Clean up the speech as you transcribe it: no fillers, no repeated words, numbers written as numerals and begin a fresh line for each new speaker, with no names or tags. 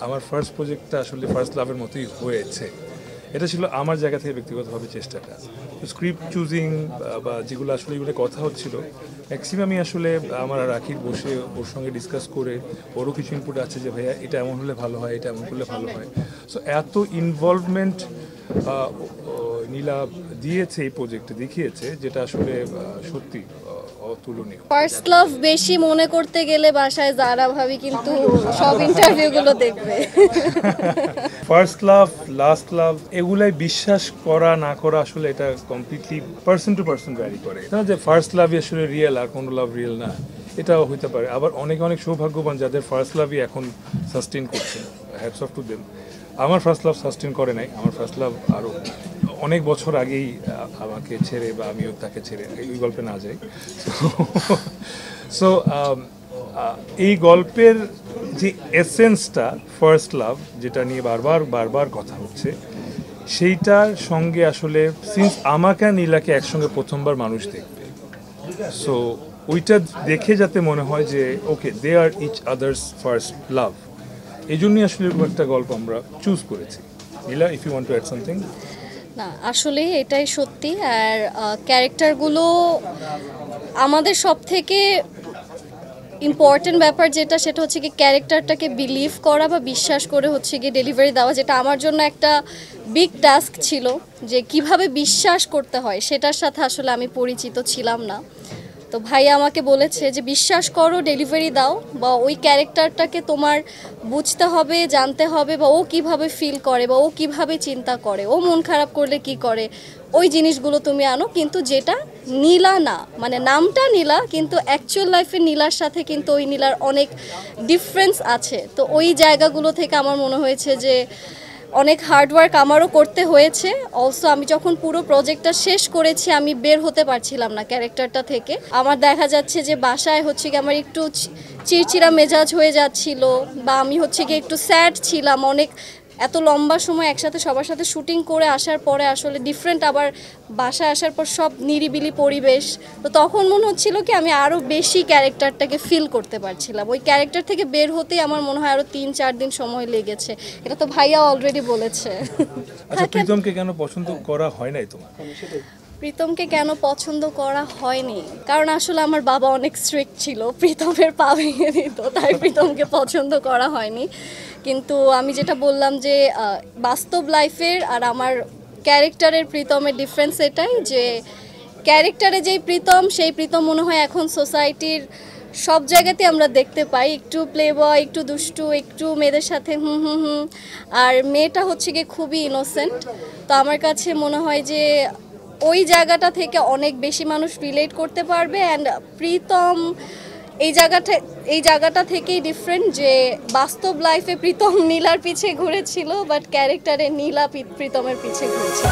আমার ফার্স্ট প্রজেক্টটা আসলে ফার্স্ট লাভের মতোই হয়েছে। এটা ছিল আমার জায়গা থেকে ব্যক্তিগতভাবে চেষ্টাটা। তো স্ক্রিপ্ট চুজিং বা যেগুলো আসলে এগুলো কথা হচ্ছিল ম্যাক্সিমামই আসলে আমার আর রাখির বসে ওর সঙ্গে ডিসকাস করে ওরও কিছু ইনপুট আছে যে ভাইয়া এটা এমন হলে ভালো হয়, এটা এমন করলে ভালো হয়। সো এত ইনভলভমেন্ট নীলা দিয়েছে এই প্রজেক্টে, দেখিয়েছে, যেটা আসলে সত্যি অতুলনীয়।
ফার্স্ট লাভ বেশি মনে করতে গেলে বাসায় যারা ভাবি কিন্তু সব ইন্টারভিউগুলো দেখবে।
ফার্স্ট লাভ, লাস্ট লাভ এগুলাই বিশ্বাস করা না করা আসলে এটা completely person to person vary করে না, যে ফার্স্ট লাভই আসলে রিয়েল আর কোনো লাভ রিয়েল না, এটাও হতে পারে। আবার অনেক অনেক সৌভাগ্যবান যাদের ফার্স্ট লাভই এখন সাস্টেন করছে, হ্যাটস অফ টু দেম। আমার ফার্স্ট লাভ সাস্টেন করে নাই, আমার ফার্স্ট লাভ আরও অনেক বছর আগেই আমাকে ছেড়ে বা আমিও তাকে ছেড়ে, এই গল্পে না যাই। সো এই গল্পের যে এসেন্সটা ফার্স্ট লাভ, যেটা নিয়ে বারবার বারবার কথা হচ্ছে, সেইটার সঙ্গে আসলে সিন্স আমাকে আর নীলাকে একসঙ্গে প্রথমবার মানুষ দেখবে, সো ওইটা দেখে যাতে মনে হয় যে okay they are each other's first love, এই জন্যই আসলে একটা গল্প আমরা চুজ করেছি। Neela, if you want to add something.
না আসলে এটাই সত্যি। আর ক্যারেক্টারগুলো আমাদের সব থেকে ইম্পর্টেন্ট ব্যাপার যেটা, সেটা হচ্ছে কি ক্যারেক্টারটাকে বিলিভ করা বা বিশ্বাস করে হচ্ছে কি ডেলিভারি দেওয়া, যেটা আমার জন্য একটা বিগ টাস্ক ছিল, যে কিভাবে বিশ্বাস করতে হয় সেটার সাথে আসলে আমি পরিচিত ছিলাম না। তো ভাই আমাকে বলেছে যে বিশ্বাস করো, ডেলিভারি দাও, বা ওই ক্যারেক্টারটাকে তোমার বুঝতে হবে, জানতে হবে, বা ও কিভাবে ফিল করে, বা ও কিভাবে চিন্তা করে, ও মন খারাপ করলে কি করে, ওই জিনিসগুলো তুমি আনো। কিন্তু যেটা নীলা না, মানে নামটা নীলা, কিন্তু অ্যাকচুয়াল লাইফে নীলার সাথে কিন্তু ওই নীলার অনেক ডিফারেন্স আছে। তো ওই জায়গাগুলো থেকে আমার মনে হয়েছে যে অনেক হার্ডওয়ার্ক আমারও করতে হয়েছে। অলসো আমি যখন পুরো প্রজেক্টটা শেষ করেছি আমি বের হতে পারছিলাম না ক্যারেক্টারটা থেকে। আমার দেখা যাচ্ছে যে বাসায় হচ্ছে কি আমার একটু চিড়চিড়া মেজাজ হয়ে যাচ্ছিল, বা আমি হচ্ছে কি একটু স্যাড ছিলাম। অনেক এত লম্বা সময় একসাথে সবার সাথে শুটিং করে আসার পরে আসলে ডিফারেন্ট, আবার বাসায় আসার পর সব নিরিবিলি পরিবেশ। তো তখন মনে হচ্ছিল কি আমি আরও বেশি ক্যারেক্টারটাকে ফিল করতে পারছিলাম। ওই ক্যারেক্টার থেকে বের হতেই আমার মনে হয় আরও 3-4 দিন সময় লেগেছে। এটা তো ভাইয়া অলরেডি বলেছে।
আচ্ছা, প্রীতমকে কেন পছন্দ করা হয় নাই তোমার?
প্রীতমকে কেন পছন্দ করা হয়নি, কারণ আসলে আমার বাবা অনেক স্ট্রিক্ট ছিল, প্রীতমের পা ভেঙে দিত, তাই প্রীতমকে পছন্দ করা হয়নি। কিন্তু আমি যেটা বললাম যে বাস্তব লাইফের আর আমার ক্যারেক্টারের প্রীতমের ডিফারেন্স এটাই, যে ক্যারেক্টারে যেই প্রীতম, সেই প্রীতম মনে হয় এখন সোসাইটির সব জায়গাতে আমরা দেখতে পাই, একটু প্লে বয়, একটু দুষ্টু, একটু মেয়েদের সাথে হুম হুম হুম, আর মেয়েটা হচ্ছে গিয়ে খুবই ইনোসেন্ট। তো আমার কাছে মনে হয় যে ওই জায়গাটা থেকে অনেক বেশি মানুষ রিলেট করতে পারবে। অ্যান্ড প্রীতম এই জায়গাটা থেকেই ডিফারেন্ট, যে বাস্তব লাইফে প্রীতম নীলার পিছে ঘুরেছিল, বাট ক্যারেক্টারে নীলা প্রীতমের পিছে ঘুরেছে।